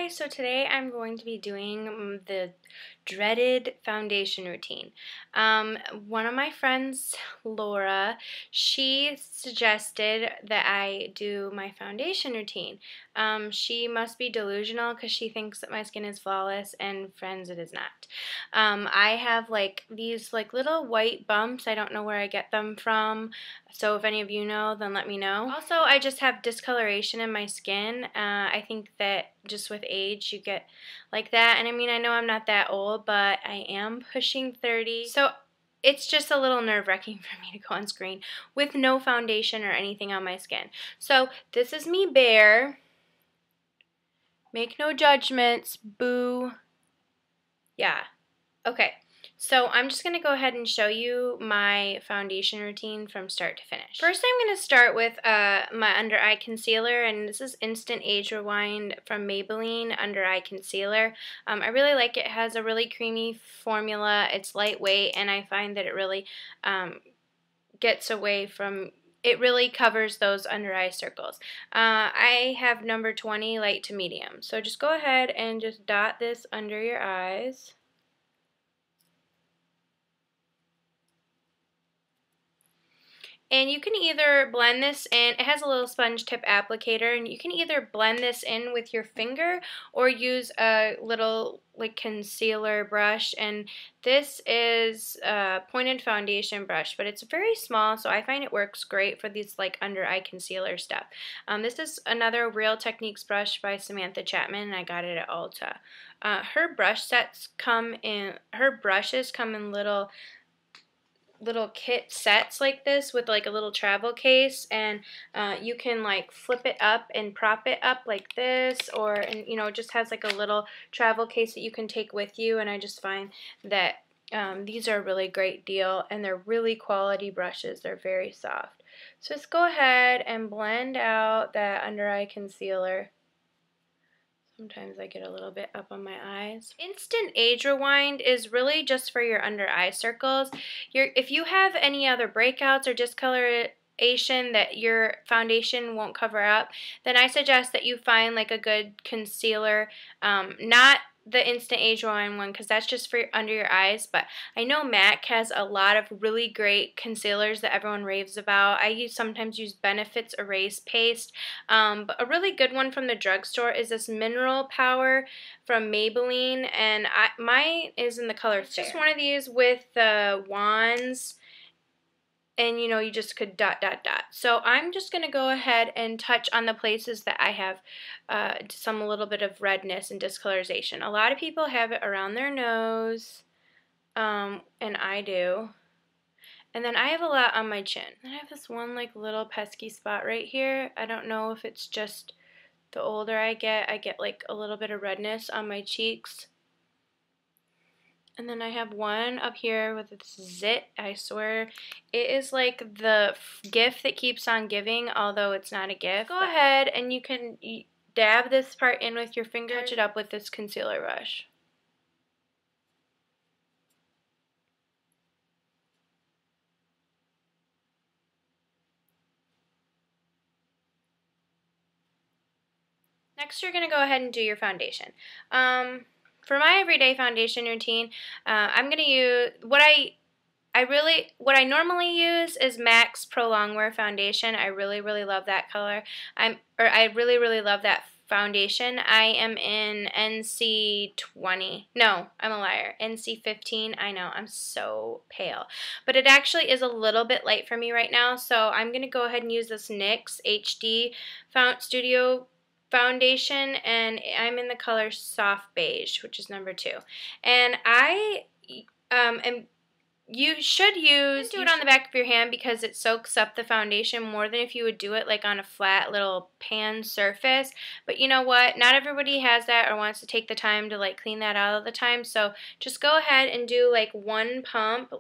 guys, so today I'm going to be doing the dreaded foundation routine. One of my friends, Laura, she suggested that I do my foundation routine. She must be delusional because she thinks that my skin is flawless, and friends, it is not. I have these little white bumps. I don't know where I get them from, so if any of you know, then let me know. Also, I just have discoloration in my skin. I think that just with age you get like that, and I mean, I know I'm not that old, but I am pushing 30, so it's just a little nerve-wracking for me to go on screen with no foundation or anything on my skin. So this is me bare. Make no judgments, boo. Yeah. Okay, so I'm just going to go ahead and show you my foundation routine from start to finish. First, I'm going to start with my under eye concealer, and this is Instant Age Rewind from Maybelline Under Eye Concealer. I really like it. It has a really creamy formula. It's lightweight, and I find that it really gets away from... It really covers those under eye circles. I have number 20, light to medium. So just go ahead and just dot this under your eyes. And you can either blend this in, it has a little sponge tip applicator, and you can either blend this in with your finger or use a little concealer brush. And this is a pointed foundation brush, but it's very small, so I find it works great for these under eye concealer stuff. This is another Real Techniques brush by Samantha Chapman, and I got it at Ulta. Her brushes come in little kit sets like this with a little travel case, and you can flip it up and prop it up like this, or it just has a little travel case that you can take with you. And I just find that these are a really great deal, and they're really quality brushes. They're very soft. So just go ahead and blend out that under eye concealer. Sometimes I get a little bit up on my eyes. Instant Age Rewind is really just for your under eye circles. If you have any other breakouts or discoloration that your foundation won't cover up, then I suggest that you find a good concealer, not the Instant Age Rewind one, because that's just for under your eyes, but I know MAC has a lot of really great concealers that everyone raves about. I sometimes use Benefits Erase Paste, but a really good one from the drugstore is this Mineral Power from Maybelline, and mine is in the color Fair. It's just one of these with the wands, and you just could dot, dot, dot. So I'm just going to go ahead and touch on the places that I have a little bit of redness and discoloration. A lot of people have it around their nose, and I do. And then I have a lot on my chin. And I have this one little pesky spot right here. I don't know if it's just the older I get a little bit of redness on my cheeks. And then I have one up here with this zit. I swear it is the gift that keeps on giving, although it's not a gift. Go ahead and you can dab this part in with your finger, touch it up with this concealer brush. Next, you're going to go ahead and do your foundation. For my everyday foundation routine, I'm going to use what I normally use is MAC's Pro Longwear foundation. I really love that color. I really love that foundation. I am in NC20. No, I'm a liar. NC15. I know, I'm so pale. But it actually is a little bit light for me right now, so I'm going to go ahead and use this NYX HD Studio foundation, and I'm in the color Soft Beige, which is number 2. And you should do it on the back of your hand because it soaks up the foundation more than if you would do it on a flat little pan surface. But you know what? Not everybody has that or wants to take the time to clean that out all the time. So just go ahead and do one pump.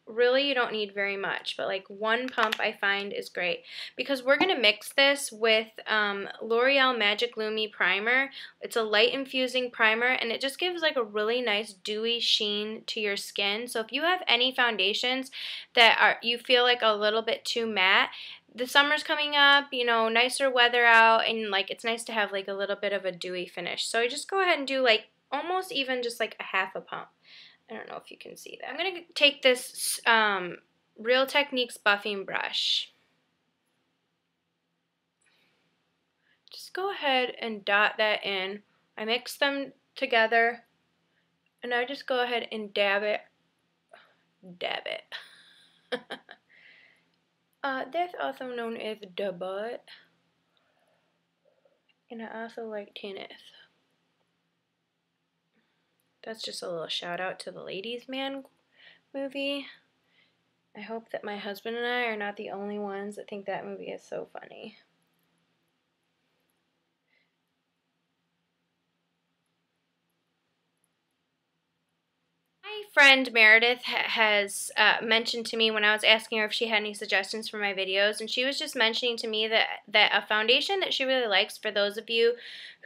Really, you don't need very much, but one pump I find is great, because we're going to mix this with L'Oreal Magic Lumi Primer. It's a light infusing primer, and it just gives a really nice dewy sheen to your skin. So if you have any foundations that you feel a little bit too matte, the summer's coming up, you know, nicer weather out, and like it's nice to have like a little bit of a dewy finish. So I just go ahead and do like almost even just like a half a pump. I don't know if you can see that. I'm going to take this Real Techniques buffing brush. Just go ahead and dot that in. I mix them together, and I just go ahead and dab it. Dab it. That's also known as the butt. And I also like tennis. That's just a little shout out to the Ladies Man movie. I hope that my husband and I are not the only ones that think that movie is so funny. My friend Meredith has mentioned to me when I was asking her if she had any suggestions for my videos, and she was just mentioning to me that a foundation that she really likes for those of you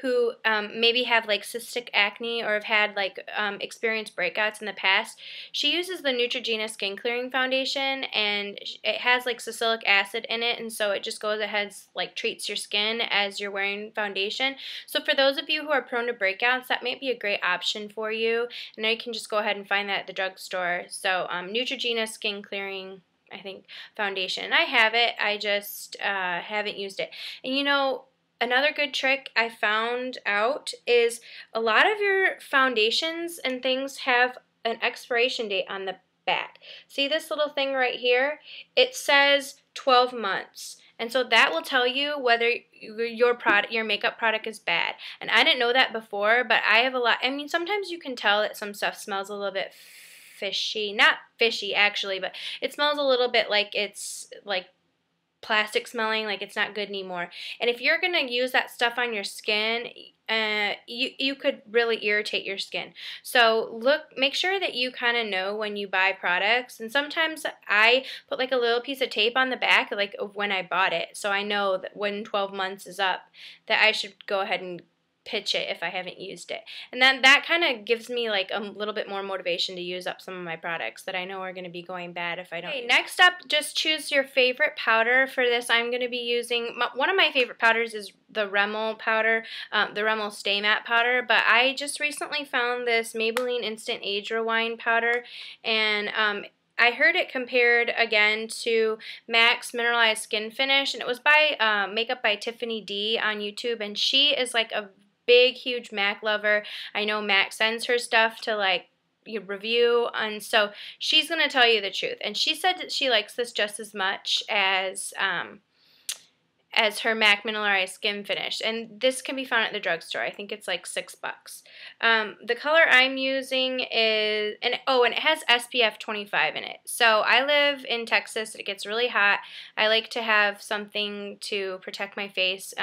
who maybe have like cystic acne or have had like experienced breakouts in the past. She uses the Neutrogena Skin Clearing Foundation, and it has like salicylic acid in it, and so it just goes ahead like treats your skin as you're wearing foundation. So for those of you who are prone to breakouts, that might be a great option for you. And now you can just go ahead and find that at the drugstore. So Neutrogena Skin Clearing, I think, foundation. I have it. I just haven't used it. And you know, another good trick I found out is a lot of your foundations and things have an expiration date on the back. See this little thing right here? It says 12 months. And so that will tell you whether your makeup product is bad. And I didn't know that before, but I have a lot. I mean, sometimes you can tell that some stuff smells a little bit fishy. Not fishy, actually, but it smells a little bit like it's like plastic smelling, like it's not good anymore. And if you're going to use that stuff on your skin, you could really irritate your skin. So make sure that you kind of know when you buy products. And sometimes I put like a little piece of tape on the back, like of when I bought it, so I know that when 12 months is up, that I should go ahead and pitch it if I haven't used it. And then that kind of gives me like a little bit more motivation to use up some of my products that I know are going to be going bad if I don't. Okay, next up, just choose your favorite powder. For this, I'm going to be using, one of my favorite powders is the Rimmel powder, the Rimmel Stay Matte powder, but I just recently found this Maybelline Instant Age Rewind powder, and I heard it compared again to MAC's Mineralized Skin Finish, and it was by Makeup by Tiffany D on YouTube, and she is like a big, huge MAC lover. I know MAC sends her stuff to like review, and so she's going to tell you the truth. And she said that she likes this just as much as her MAC Mineralized Skin Finish, and this can be found at the drugstore. I think it's like $6. The color I'm using is, and it has SPF 25 in it. So I live in Texas. It gets really hot. I like to have something to protect my face.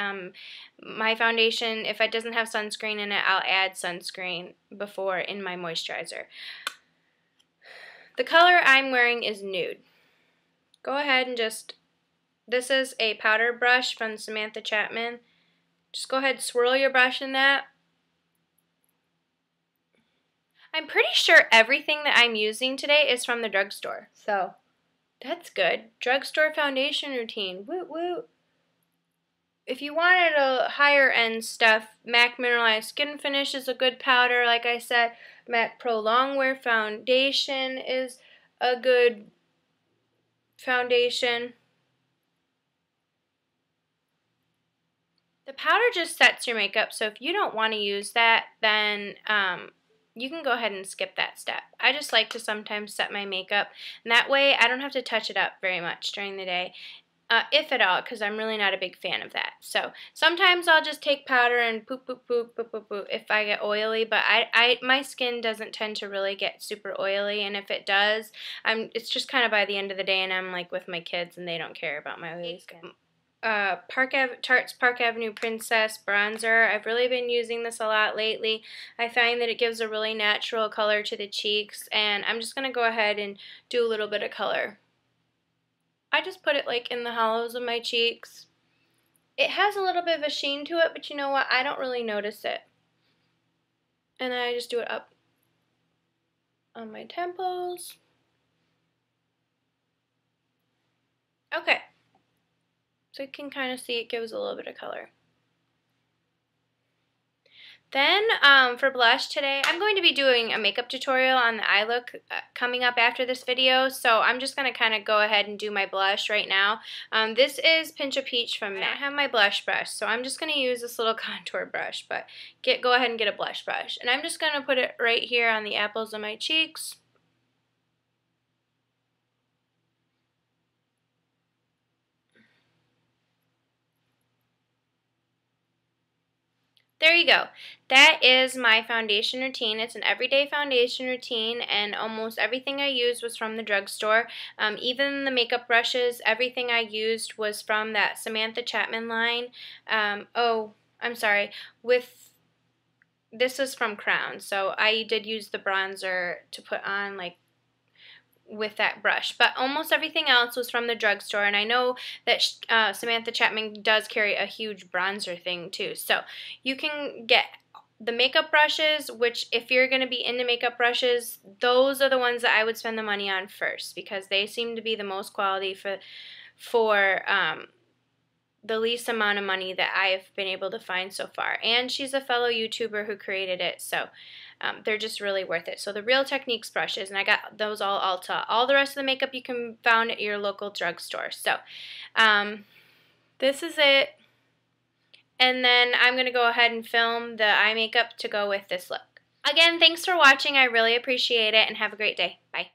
My foundation, if it doesn't have sunscreen in it, I'll add sunscreen before in my moisturizer. The color I'm wearing is nude. Go ahead and this is a powder brush from Samantha Chapman. Just go ahead and swirl your brush in that. I'm pretty sure everything that I'm using today is from the drugstore, so that's good. Drugstore foundation routine. Woot woot. If you wanted a higher end stuff, MAC Mineralized Skin Finish is a good powder. Like I said, MAC Pro Longwear Foundation is a good foundation. The powder just sets your makeup, so if you don't want to use that, then you can go ahead and skip that step. I just like to sometimes set my makeup, and that way I don't have to touch it up very much during the day, if at all, because I'm really not a big fan of that. So sometimes I'll just take powder and poop, poop, poop, poop, poop, poop if I get oily, but my skin doesn't tend to really get super oily, and if it does, it's just kind of by the end of the day, and I'm like with my kids, and they don't care about my oily skin. Tarte's Park Avenue Princess bronzer. I've really been using this a lot lately. I find that it gives a really natural color to the cheeks, and I'm just going to go ahead and do a little bit of color. I just put it like in the hollows of my cheeks. It has a little bit of a sheen to it, but you know what? I don't really notice it. And then I just do it up on my temples. Okay. So you can kind of see it gives a little bit of color. Then for blush today, I'm going to be doing a makeup tutorial on the eye look coming up after this video, so I'm just going to kind of go ahead and do my blush right now. This is Pinch a Peach from MAC. I don't have my blush brush, so I'm just going to use this little contour brush, but go ahead and get a blush brush. And I'm just going to put it right here on the apples of my cheeks. There you go. That is my foundation routine. It's an everyday foundation routine, and almost everything I used was from the drugstore. Even the makeup brushes, everything I used was from that Samantha Chapman line. Oh, I'm sorry. This is from Crown, so I did use the bronzer to put on like with that brush, but almost everything else was from the drugstore, and I know that Samantha Chapman does carry a huge bronzer thing too, so you can get the makeup brushes, which if you're going to be into makeup brushes, those are the ones that I would spend the money on first, because they seem to be the most quality for the least amount of money that I've been able to find so far. And she's a fellow YouTuber who created it, so they're just really worth it. So the Real Techniques brushes, and I got those all Ulta. All the rest of the makeup you can find at your local drugstore. So this is it. And then I'm going to go ahead and film the eye makeup to go with this look. Again, thanks for watching. I really appreciate it, and have a great day. Bye.